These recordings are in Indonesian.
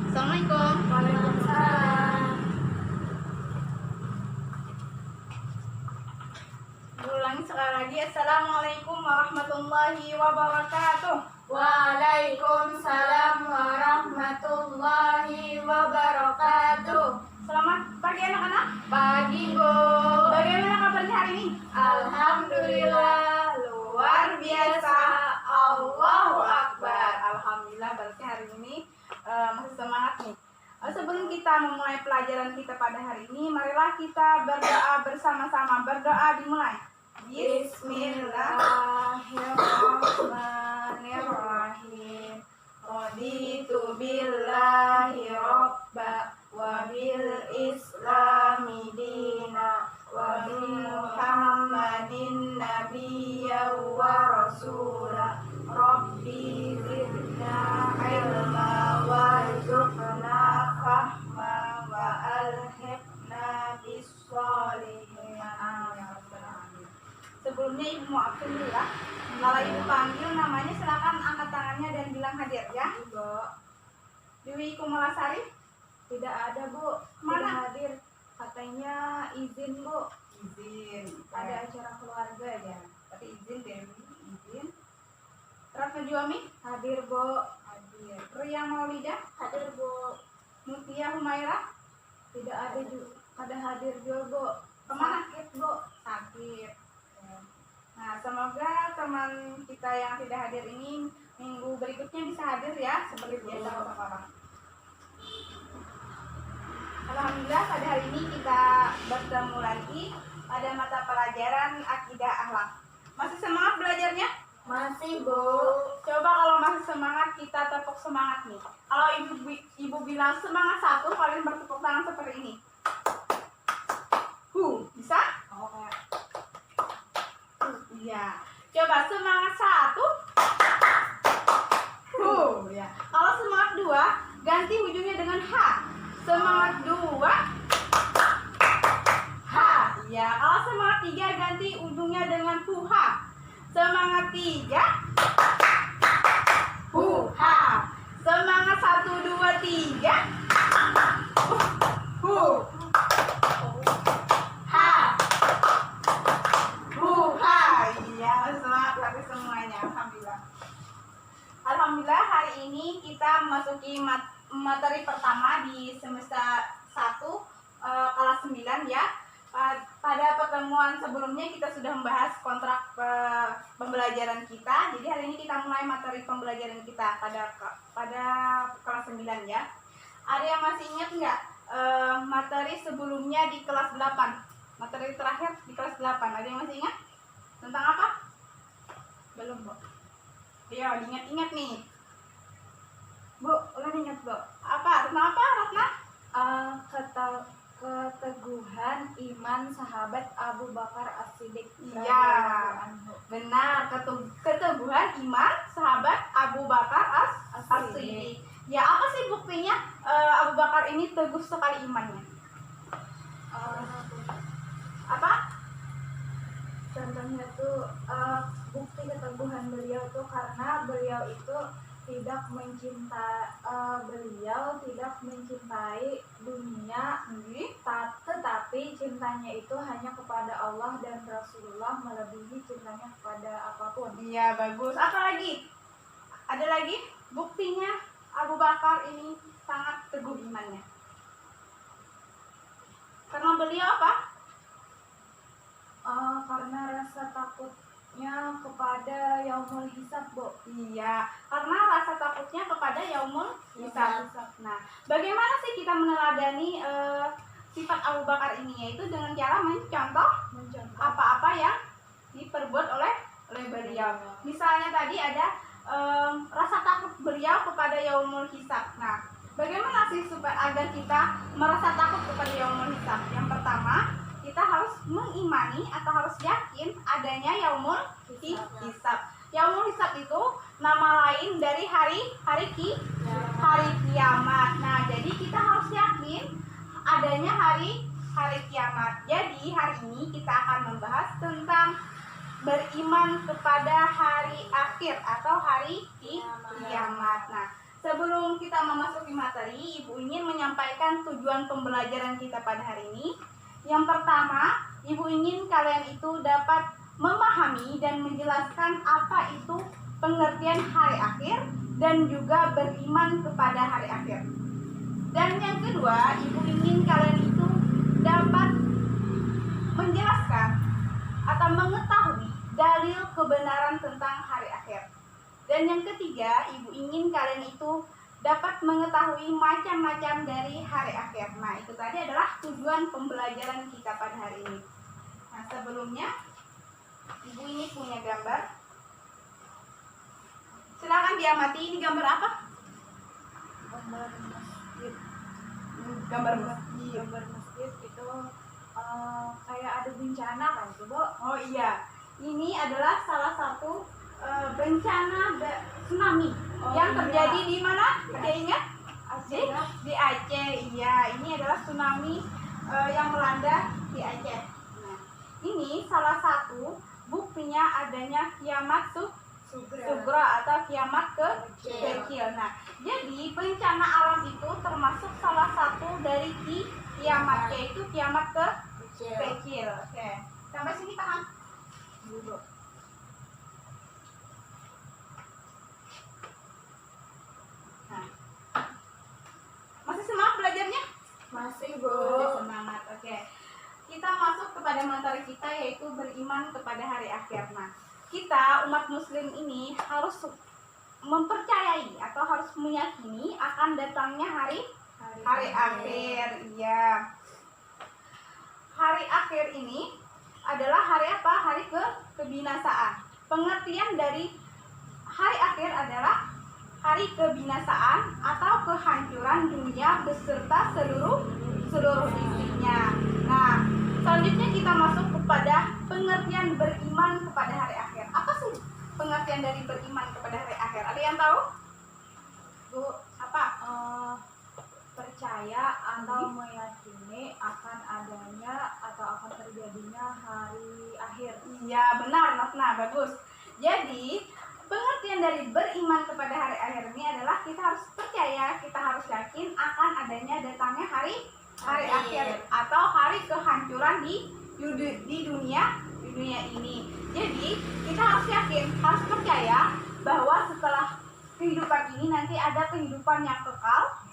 Assalamualaikum. Waalaikumsalam. Ulangi sekali lagi. Assalamualaikum warahmatullahi wabarakatuh. Waalaikumsalam warahmatullahi wabarakatuh. Selamat pagi anak-anak. Pagi, Bu. Bagaimana kabarnya hari ini? Alhamdulillah, Luar biasa. Allahu Akbar. Alhamdulillah, berarti hari ini masih semangat nih. Sebelum kita memulai pelajaran kita pada hari ini, marilah kita berdoa bersama-sama. Berdoa dimulai. Bismillahirrahmanirrahim. Raditu billahi robba wa bil islami dina wa bi muhammadin nabiyya wa rasula. Rabbi zidna ilma warzuqna fahma wa alhiqna bis-sholihin. Sebelumnya Ibu mau absen dulu ya. Kalau Ibu panggil namanya silakan angkat tangannya dan bilang hadir ya. Bu. Dewi Kumalasari. Tidak ada, Bu. Mana? Tidak hadir. Katanya izin, Bu. Izin. Ada acara keluarga ya. Tapi izin Dewi, izin. Ratna Juami Hadir, Bu. hadir. Ria Maulida, Hadir, Bu. Mutia Humaira, Tidak ada juga. Ada hadir juga, Bu. kemana? Sakit, Bu. Sakit. Nah, semoga teman kita yang tidak hadir ini minggu berikutnya bisa hadir ya seperti biasa Bapak-bapak. Alhamdulillah pada hari ini kita bertemu lagi pada mata pelajaran akidah akhlak. Masih semangat belajarnya? Masih, Bu. Coba kalau masih semangat kita tepuk semangat nih. Kalau ibu bilang semangat satu, kalian bertepuk tangan seperti ini. Bisa? Oke. Iya. Coba semangat satu. Ya. Kalau semangat dua, ganti ujungnya dengan H. Semangat dua. H. Ya. Kalau semangat tiga, ganti ujungnya dengan H. Semangat tiga. H. Semangat satu, dua, tiga. Semuanya, Alhamdulillah hari ini kita memasuki materi pertama di semester 1 kelas 9 ya. Pada pertemuan sebelumnya kita sudah membahas kontrak pembelajaran kita. Jadi hari ini kita mulai materi pembelajaran kita pada kelas 9 ya. Ada yang masih ingat nggak materi sebelumnya di kelas 8? Materi terakhir di kelas 8. Ada yang masih ingat? Tentang apa? Belum, Bu. Iya, diingat-ingat nih. Bu, ulang ingat, Bu. Apa? Tentang apa, Ratna? Keteguhan iman sahabat Abu Bakar As-Siddiq. Iya, benar. Keteguhan iman sahabat Abu Bakar As-Siddiq. Ya, apa sih buktinya Abu Bakar ini teguh sekali imannya? Apa? Contohnya tuh bukti keteguhan beliau tuh karena beliau itu tidak mencintai dunia, tetapi cintanya itu hanya kepada Allah dan Rasulullah melebihi cintanya kepada apapun. Iya, bagus. Apa lagi? Ada lagi buktinya Abu Bakar ini sangat teguh imannya. Karena beliau apa? Karena rasa takutnya kepada yaumul hisab, Bu. Iya, karena rasa takutnya kepada yaumul hisab. Nah, bagaimana sih kita meneladani sifat Abu Bakar ini? Yaitu dengan cara mencontoh apa-apa yang diperbuat oleh beliau. Misalnya tadi ada rasa takut beliau kepada yaumul hisab. Nah, bagaimana sih supaya agar kita merasa takut kepada yaumul hisab? Yang pertama, kita harus mengimani atau harus yakin adanya yaumul hisab. Yaumul hisab itu nama lain dari hari kiamat. Nah, jadi kita harus yakin adanya hari kiamat. Jadi hari ini kita akan membahas tentang beriman kepada hari akhir atau hari kiamat. Nah, sebelum kita memasuki materi, Ibu ingin menyampaikan tujuan pembelajaran kita pada hari ini. Yang pertama, Ibu ingin kalian itu dapat memahami dan menjelaskan apa itu pengertian hari akhir dan juga beriman kepada hari akhir. Dan yang kedua, Ibu ingin kalian itu dapat menjelaskan atau mengetahui dalil kebenaran tentang hari akhir. Dan yang ketiga, Ibu ingin kalian itu dapat mengetahui macam-macam dari hari akhir. Nah, itu tadi adalah tujuan pembelajaran kita pada hari ini. Nah, sebelumnya Ibu ini punya gambar. Silakan diamati, ini gambar apa? Gambar masjid. Gambar masjid. Gambar masjid itu kayak ada bencana kan, Bu? Oh iya, ini adalah salah satu bencana tsunami yang terjadi di mana? Ada ingat? Di Aceh. Iya, ini adalah tsunami yang melanda di Aceh. Nah, ini salah satu buktinya adanya kiamat sugra atau kiamat kecil. Nah, jadi bencana alam itu termasuk salah satu dari kiamat, yaitu kiamat kecil. Oke, sampai sini paham? Dulu. Nah, masih semangat belajarnya? Masih, Bu. Semangat. Oke. Kita masuk kepada materi kita, yaitu beriman kepada hari akhir. Nah, kita umat muslim ini harus mempercayai atau harus meyakini akan datangnya hari akhir. Iya. Hari akhir ini adalah hari apa? Hari kebinasaan. Pengertian dari hari akhir adalah hari kebinasaan atau kehancuran dunia beserta seluruh isinya. Nah, selanjutnya kita masuk kepada pengertian beriman kepada hari akhir. Apa sih pengertian dari beriman kepada hari akhir? Ada yang tahu? Bu, apa? Percaya atau meyakini akan adanya atau akan terjadinya hari akhir. Iya, benar, Natna, bagus. Jadi, pengertian dari beriman kepada hari akhir ini adalah kita harus percaya, kita harus yakin akan adanya datangnya hari akhir atau hari kehancuran di dunia ini. Jadi, kita harus yakin, harus percaya bahwa setelah kehidupan ini nanti ada kehidupan yang kekal.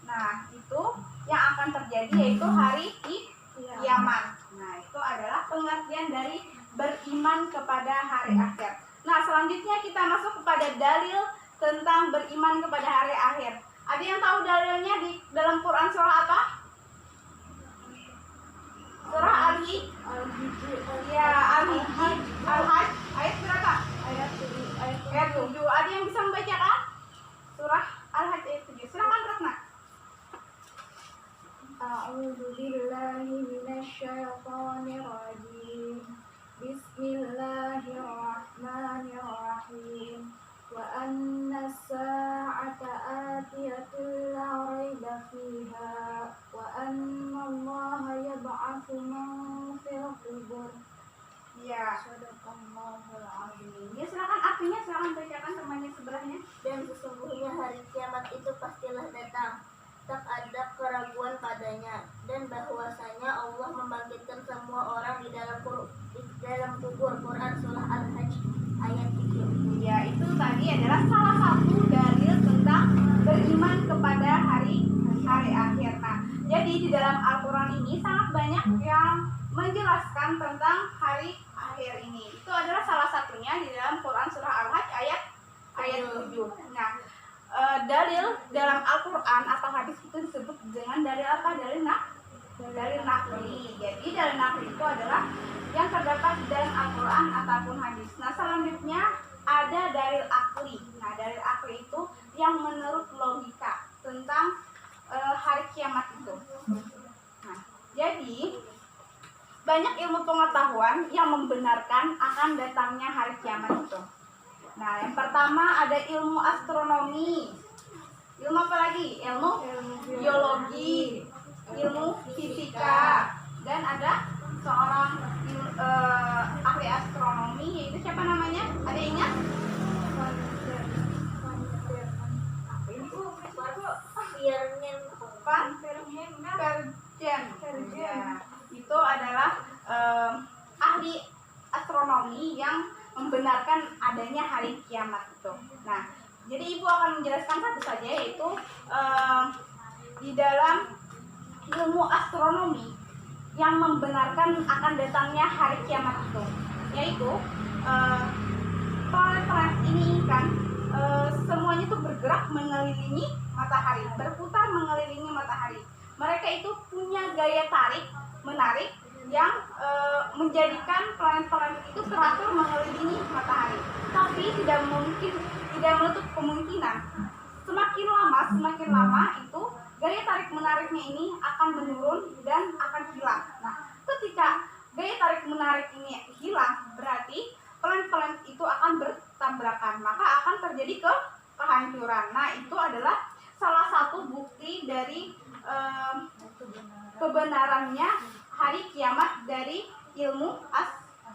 Nah, itu yang akan terjadi yaitu hari kiamat. Nah, itu adalah pengertian dari beriman kepada hari akhir. Nah, selanjutnya kita masuk kepada dalil tentang beriman kepada hari akhir. Ada yang tahu dalilnya di dalam Quran surah apa? Surah Al-Hijr. Ya, Al-Hajj. Ayat berapa? Ayat 7. Ada yang bisa membacakan? Surah Al-Hajj ayat 7. Silakan Ratna. A'udzu billahi minasyaitonir rajim. Bismillahirrahmanirrahim. Wa anna as-sa'ata atiyatun la raiba fiha wa anna Allaha yab'atsu man fil qubur. Ya, Sadaqallahul azim. ya silakan artinya, silakan bacakan temannya sebelahnya. Dan sesungguhnya hari kiamat itu pastilah datang, tak ada keraguan padanya, dan bahwasanya Allah membangkitkan semua orang di dalam kubur. Quran surah Al-Hajj ayat 7. Ya, itu tadi adalah salah satu dalil tentang beriman kepada hari akhir. Nah, jadi di dalam Al-Quran ini sangat banyak yang menjelaskan tentang hari akhir ini. Itu adalah salah satunya di dalam Quran surah Al-Hajj ayat 7. Nah, dalil dalam Al-Quran atau hadis itu disebut dengan dalil apa? Dalil naqli. Jadi dalil naqli itu adalah yang terdapat di dalam Al-Quran ataupun hadis. Nah, selanjutnya ada dalil akli. Nah, dalil akli itu yang menurut logika tentang hari kiamat itu. Nah, jadi banyak ilmu pengetahuan yang membenarkan akan datangnya hari kiamat itu. Nah, yang pertama ada ilmu astronomi. Ilmu apa lagi? Ilmu biologi, ilmu fisika, dan ada seorang ahli astronomi, yaitu siapa namanya? Ada ingat? menjelaskan satu saja, yaitu di dalam ilmu astronomi yang membenarkan akan datangnya hari kiamat itu, yaitu planet-planet ini kan semuanya itu bergerak mengelilingi matahari, berputar mengelilingi matahari. Mereka itu punya gaya tarik menarik yang menjadikan planet-planet itu teratur mengelilingi matahari. Tapi tidak menutup kemungkinan semakin lama itu gaya tarik menariknya ini akan menurun dan akan hilang. Nah, ketika gaya tarik menarik ini hilang, berarti planet-planet itu akan bertabrakan, maka akan terjadi kehancuran. Nah, itu adalah salah satu bukti dari kebenarannya hari kiamat dari ilmu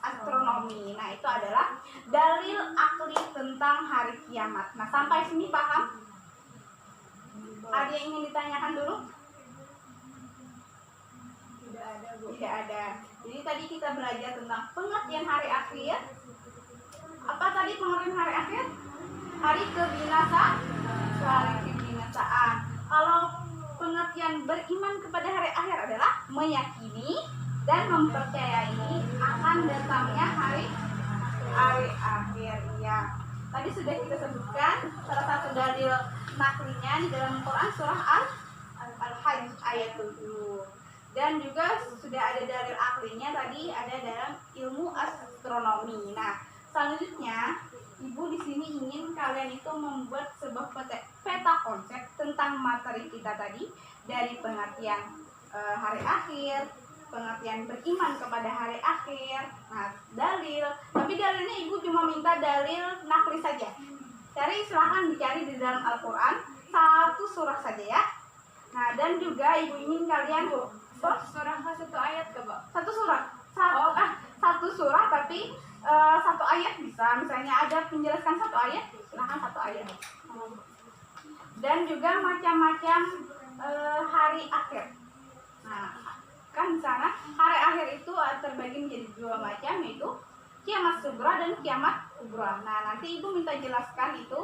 astronomi. Nah, itu adalah dalil akli tentang hari kiamat. Nah, sampai sini paham? Ada yang ingin ditanyakan dulu? Tidak ada, Bu. Tidak ada. Jadi tadi kita belajar tentang pengertian hari akhir. Apa tadi pengertian hari akhir? Hari kebinasaan. Hari kebinasaan. Kalau pengertian beriman kepada hari akhir adalah meyakini dan mempercayai akan datangnya hari akhir. Ya. Tadi sudah kita sebutkan salah satu dalil naklinya di dalam Quran surah Al-Hajj ayat 7. Dan juga sudah ada dalil aklinya tadi ada dalam ilmu astronomi. Nah, selanjutnya Ibu di sini ingin kalian itu membuat sebuah peta konsep tentang materi kita tadi, dari pengertian hari akhir, pengertian beriman kepada hari akhir, nah dalil. Tapi dalilnya Ibu cuma minta dalil nakli saja. Cari, silahkan dicari di dalam Al-Quran satu surah saja ya. Nah, dan juga Ibu ingin kalian Surah satu ayat ke, Pak? satu surah, satu surah tapi satu ayat bisa. Misalnya ada penjelasan satu ayat, silahkan satu ayat. Dan juga macam-macam hari akhir. Nah, kan di sana hari akhir itu terbagi menjadi dua macam, yaitu kiamat sugra dan kiamat kubra. Nah, nanti Ibu minta jelaskan itu,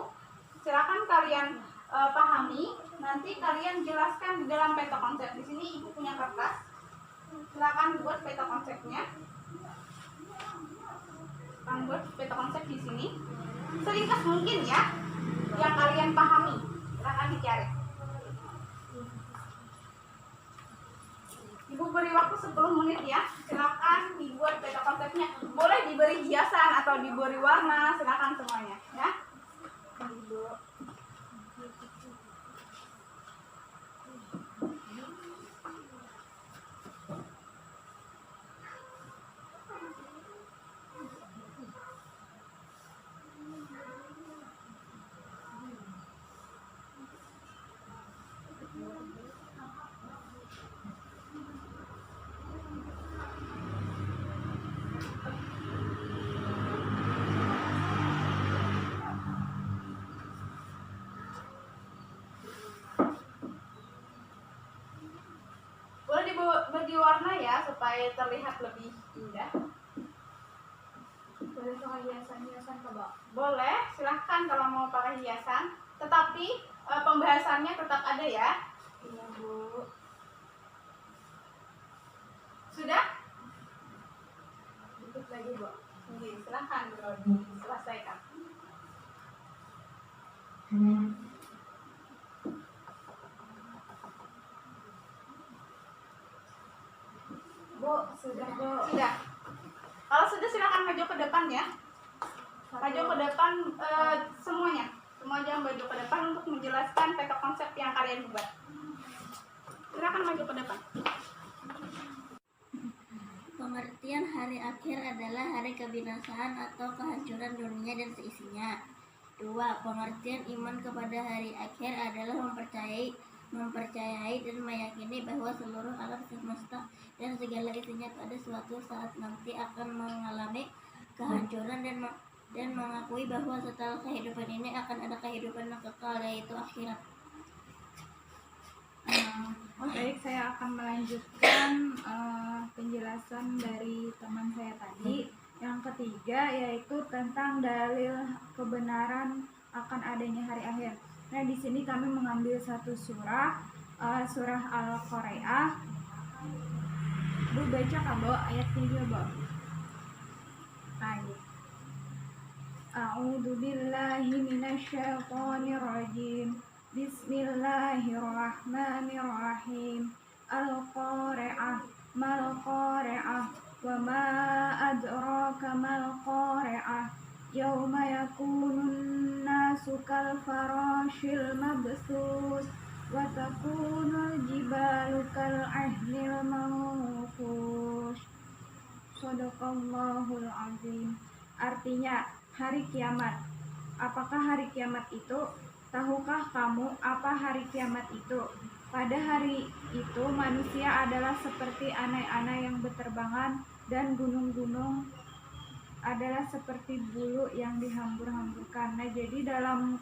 silakan kalian pahami. Nanti kalian jelaskan di dalam peta konsep. Di sini Ibu punya kertas, silakan buat peta konsepnya. Silakan buat peta konsep di sini seringkas mungkin ya, yang kalian pahami. Silakan dicari. Ibu beri waktu 10 menit ya. Silakan dibuat peta konsepnya. Boleh diberi hiasan atau diberi warna, silakan semuanya ya. Ibu. Bagi warna ya supaya terlihat lebih indah. Boleh pakai hiasan-hiasan ke, Pak? Boleh, silahkan kalau mau pakai hiasan. Tetapi pembahasannya tetap ada ya. Iya, Bu. Sudah? Dikit lagi, Bu. Silahkan diselesaikan. Bu, sudah, Bu. Sudah. Kalau sudah silakan maju ke depan ya. Maju ke depan semuanya. Semua jangan maju ke depan untuk menjelaskan peta konsep yang kalian buat. Silakan maju ke depan. Pengertian hari akhir adalah hari kebinasaan atau kehancuran dunia dan seisinya. 2. Pengertian iman kepada hari akhir adalah mempercayai dan meyakini bahwa seluruh alam semesta dan segala isinya pada suatu saat nanti akan mengalami kehancuran dan mengakui bahwa setelah kehidupan ini akan ada kehidupan yang kekal, yaitu akhirat. Baik, saya akan melanjutkan penjelasan dari teman saya tadi. Yang ketiga yaitu tentang dalil kebenaran akan adanya hari akhir. Nah, di sini kami mengambil satu surah, surah Al-Qari'ah. Bu baca kabo ayat 3, Bu. Ayat. A'udzu billahi minasyaitonir rajim. Bismillahirrahmanirrahim. Al-Qari'ah, mal Qari'ah, wa ma adraka mal Qari'ah. Yauma yakunun nasu kal farashil mabthus wa takunul jibalu kal ahnil manfush. Shadaqallahul azim. Artinya hari kiamat. Apakah hari kiamat itu? Tahukah kamu apa hari kiamat itu? Pada hari itu manusia adalah seperti anai-anai yang berterbangan, dan gunung-gunung adalah seperti bulu yang dihambur-hamburkan. Nah, jadi dalam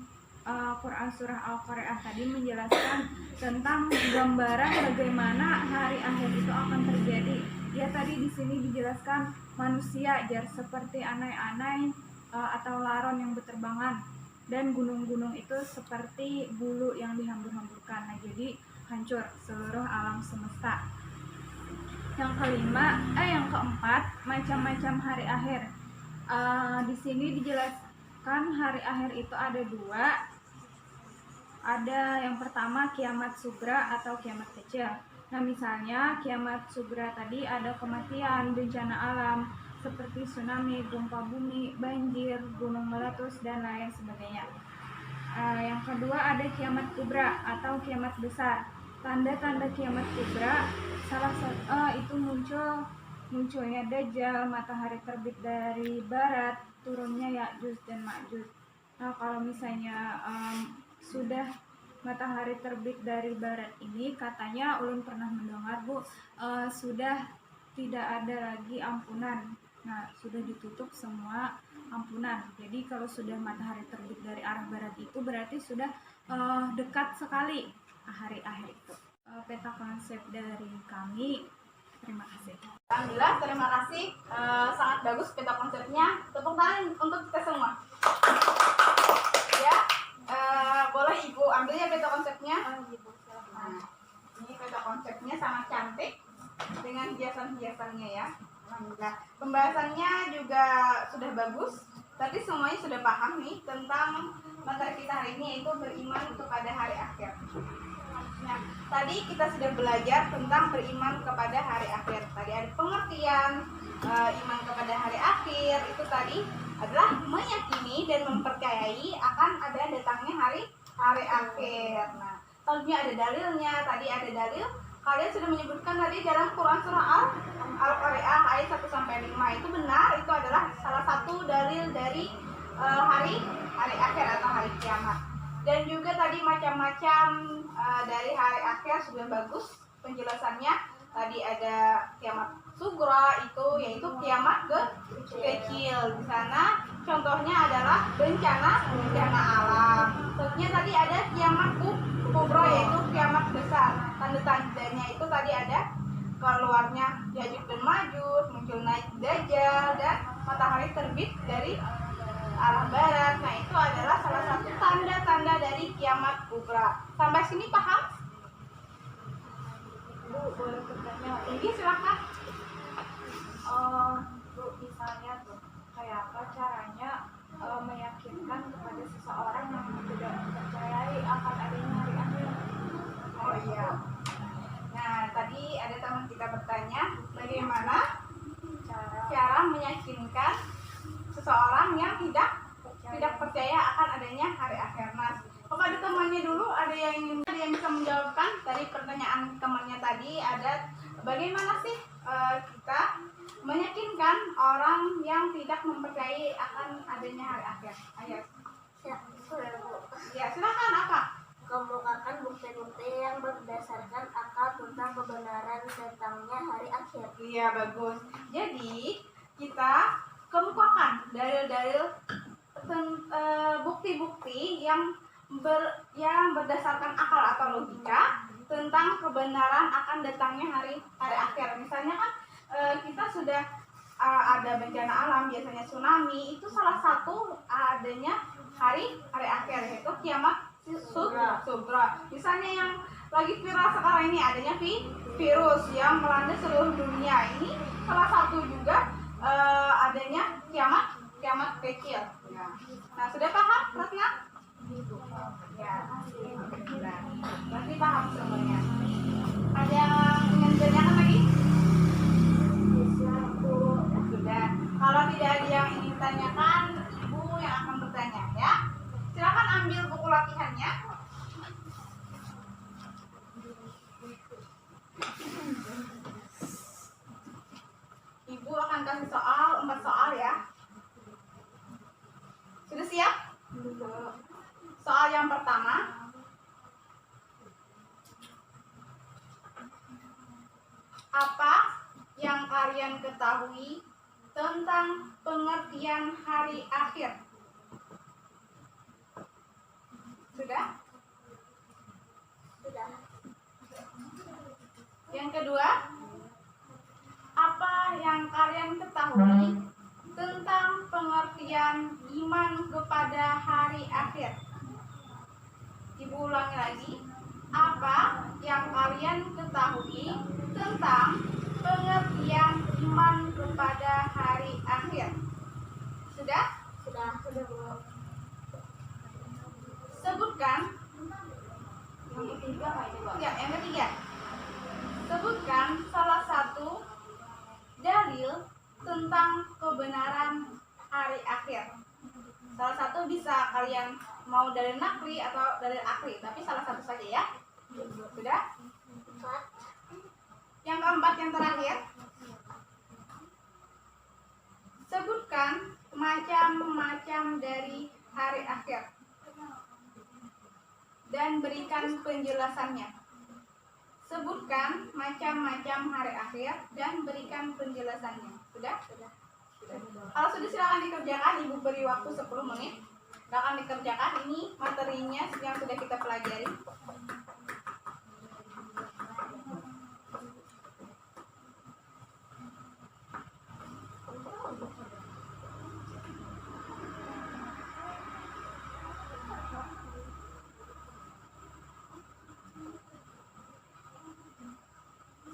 Quran surah Al-Qari'ah tadi menjelaskan tentang gambaran bagaimana hari akhir itu akan terjadi. Ya, tadi di sini dijelaskan manusia seperti anai-anai atau laron yang berterbangan, dan gunung-gunung itu seperti bulu yang dihambur-hamburkan. Nah, jadi hancur seluruh alam semesta. Yang keempat, macam-macam hari akhir. Di sini dijelaskan hari akhir itu ada dua. Ada yang pertama kiamat sugra atau kiamat kecil. Nah, misalnya kiamat sugra tadi ada kematian, bencana alam seperti tsunami, gempa bumi, banjir, gunung meletus, dan lain sebagainya. Yang kedua ada kiamat kubra atau kiamat besar. Tanda-tanda kiamat kubra salah satu itu munculnya Dajjal, matahari terbit dari barat, turunnya Ya'juj dan Ma'juj. Nah, kalau misalnya sudah matahari terbit dari barat ini, katanya ulun pernah mendengar, Bu, sudah tidak ada lagi ampunan. Nah, sudah ditutup semua ampunan. Jadi kalau sudah matahari terbit dari arah barat itu berarti sudah dekat sekali hari akhir itu. Peta konsep dari kami. Terima kasih. Alhamdulillah, terima kasih. Sangat bagus peta konsepnya. Tepuk tangan untuk kita semua. Ya, boleh Ibu ambil ya peta konsepnya. Nah, ini peta konsepnya sangat cantik dengan hiasan-hiasannya ya. Alhamdulillah. Pembahasannya juga sudah bagus. Tadi semuanya sudah paham nih tentang materi kita hari ini, yaitu beriman kepada hari akhir. Nah, tadi kita sudah belajar tentang beriman kepada hari akhir. Tadi ada pengertian iman kepada hari akhir itu tadi adalah meyakini dan mempercayai akan ada datangnya hari akhir. Nah, tentunya ada dalilnya. Tadi ada dalil. Kalian sudah menyebutkan tadi dalam Quran surah Al-Qari'ah ayat 1 sampai 5 itu benar, itu adalah salah satu dalil dari hari akhir atau hari kiamat. Dan juga tadi macam-macam dari hari akhir sudah bagus penjelasannya. Tadi ada kiamat sugra itu yaitu kiamat kecil. Di sana contohnya adalah bencana alam. Tentunya tadi ada kiamat kubra yaitu kiamat besar. Tanda-tandanya itu tadi ada keluarnya Ya'juj dan Ma'juj, muncul naik Dajjal, dan matahari terbit dari arah barat. Nah, itu adalah salah satu tanda-tanda dari kiamat kubra. Sampai sini paham? Bu, boleh bertanya? Ini silakan. Bu, misalnya tuh kayak apa caranya meyakinkan kepada seseorang yang tidak mempercayai akan adanya hari akhir? Oh iya. Nah, tadi ada teman kita bertanya bagaimana cara meyakinkan seseorang yang tidak percaya akan adanya hari akhir. Nah, kepada temannya dulu ada yang bisa menjawabkan dari pertanyaan temannya tadi, ada bagaimana sih kita meyakinkan orang yang tidak mempercayai akan adanya hari akhir. Ayo. Ya, silakan apa? Kemukakan bukti-bukti yang berdasarkan akal tentang kebenaran datangnya hari akhir. Iya, bagus. Jadi kita kemukakan dalil-dalil bukti-bukti yang berdasarkan akal atau logika tentang kebenaran akan datangnya hari akhir. Misalnya kan kita sudah ada bencana alam, biasanya tsunami, itu salah satu adanya hari akhir, yaitu kiamat Sugra. Misalnya yang lagi viral sekarang ini adanya virus yang melanda seluruh dunia. Ini salah satu juga adanya kiamat kecil. Ya. Nah, sudah paham, Ratna? Ya. Nah, berarti paham semuanya. Ada yang ingin ditanyakan lagi? Sudah. Kalau tidak ada yang ingin ditanyakan, Ibu yang akan bertanya ya. Silakan ambil buku latihannya. Ibu akan kasih 4 soal ya. Sudah siap? Soal yang pertama. Apa yang kalian ketahui tentang pengertian hari akhir? Sudah? Sudah. Yang kedua, apa yang kalian ketahui tentang pengertian iman kepada hari akhir? Ibu ulangi lagi. Apa yang kalian ketahui tentang pengertian iman kepada hari akhir? Sudah? Sudah. Sebutkan. Yang ketiga kayaknya, Pak. Ya, yang ketiga. Sebutkan salah satu dalil tentang kebenaran hari akhir. Salah satu bisa kalian mau dalil nakli atau dalil akli, tapi salah satu saja ya. Sudah? 4. Yang keempat, yang terakhir. Sebutkan macam-macam dari hari akhir dan berikan penjelasannya. Sebutkan macam-macam hari akhir dan berikan penjelasannya. Sudah? Sudah. Kalau sudah silakan dikerjakan. Ibu beri waktu 10 menit. Silakan dikerjakan. Ini materinya yang sudah kita pelajari.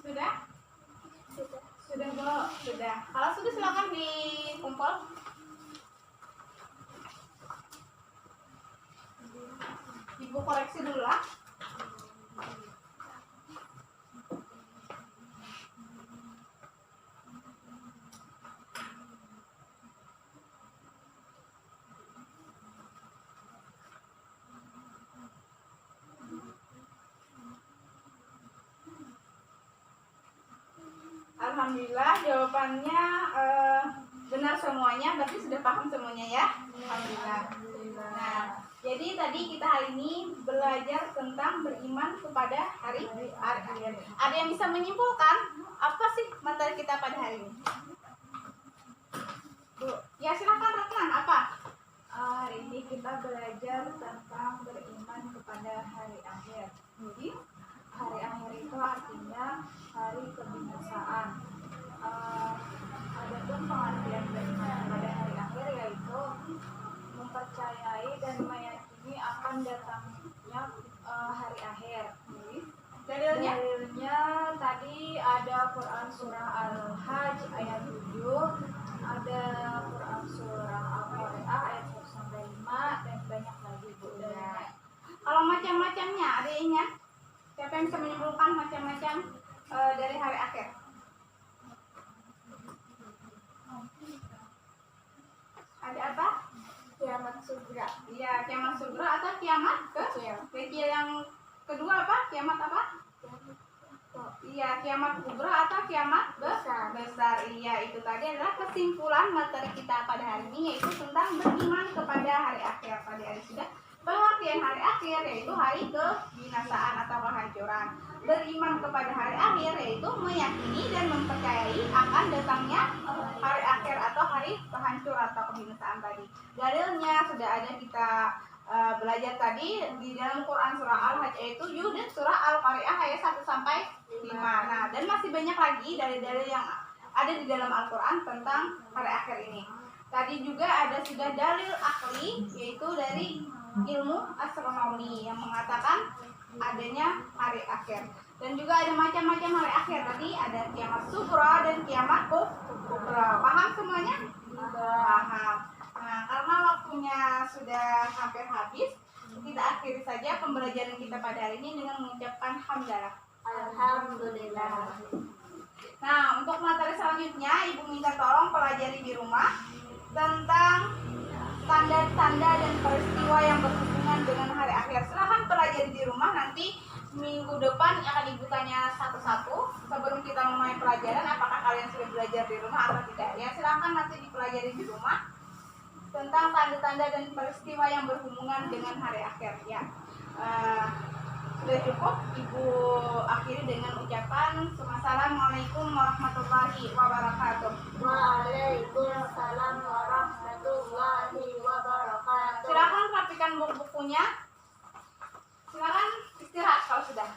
Sudah? Sudah, Bu. Sudah. Kalau sudah silakan dikumpul. Ibu koreksi dulu lah. Alhamdulillah jawabannya benar semuanya, berarti sudah paham semuanya ya. Alhamdulillah. Nah, jadi tadi kita hari ini belajar tentang beriman kepada hari akhir. Ada yang bisa menyimpulkan apa sih materi kita pada hari ini? Bu, ya silakan Ratna, apa? Hari ini kita belajar tentang beriman kepada hari akhir. Jadi hari akhir itu artinya hari kebinasaan. Adapun pengertian beriman kepada hari akhir yaitu mempercayai dan meyakini akan datangnya hari akhir. Dalilnya tadi ada Quran surah Al-Hajj ayat 7, ada Quran surah Al-Qari'ah ayat 1-5 dan banyak lagi, Bu. Kalau macam-macamnya ada yang ingat? Siapa yang bisa menyimpulkan macam-macam dari hari akhir? Ada apa? Kiamat sugra. Iya, kiamat sugra atau kiamat kecil. Yang kedua apa? Kiamat apa? Iya, kiamat kubra atau kiamat besar. Iya, itu tadi adalah kesimpulan materi kita pada hari ini, yaitu tentang beriman kepada hari akhir. Tadi hari sudah pengertian hari akhir yaitu hari kebinasaan atau kehancuran. Beriman kepada hari akhir yaitu meyakini dan mempercayai akan datangnya hari akhir atau hari kehancuran atau kebinasaan tadi. Dalilnya sudah ada kita belajar tadi di dalam Quran surah Al-Hajj ayat 7 dan surah Al-Qari'ah ayat 1-5. Nah, dan masih banyak lagi dalil-dalil yang ada di dalam Al-Quran tentang hari akhir ini. Tadi juga ada sudah dalil akli, yaitu dari ilmu astronomi yang mengatakan adanya hari akhir. Dan juga ada macam-macam hari akhir. Tadi ada kiamat sughra dan kiamat kubra. Paham semuanya? Paham. Nah, karena waktunya sudah hampir habis, kita akhiri saja pembelajaran kita pada hari ini dengan mengucapkan hamdalah. Alhamdulillah. Nah, untuk materi selanjutnya, Ibu minta tolong pelajari di rumah tentang tanda-tanda dan peristiwa yang berhubungan dengan hari akhir. Silahkan pelajari di rumah, nanti minggu depan akan Ibu tanya satu-satu. Sebelum kita memulai pelajaran, apakah kalian sudah belajar di rumah atau tidak? Ya, silahkan nanti dipelajari di rumah tentang tanda-tanda dan peristiwa yang berhubungan dengan hari akhir. Ya, sudah cukup. Ibu akhiri dengan ucapan Assalamualaikum warahmatullahi wabarakatuh. Waalaikumsalam warahmatullahi wabarakatuh. Silakan rapikan buku-bukunya. Silakan istirahat kalau sudah.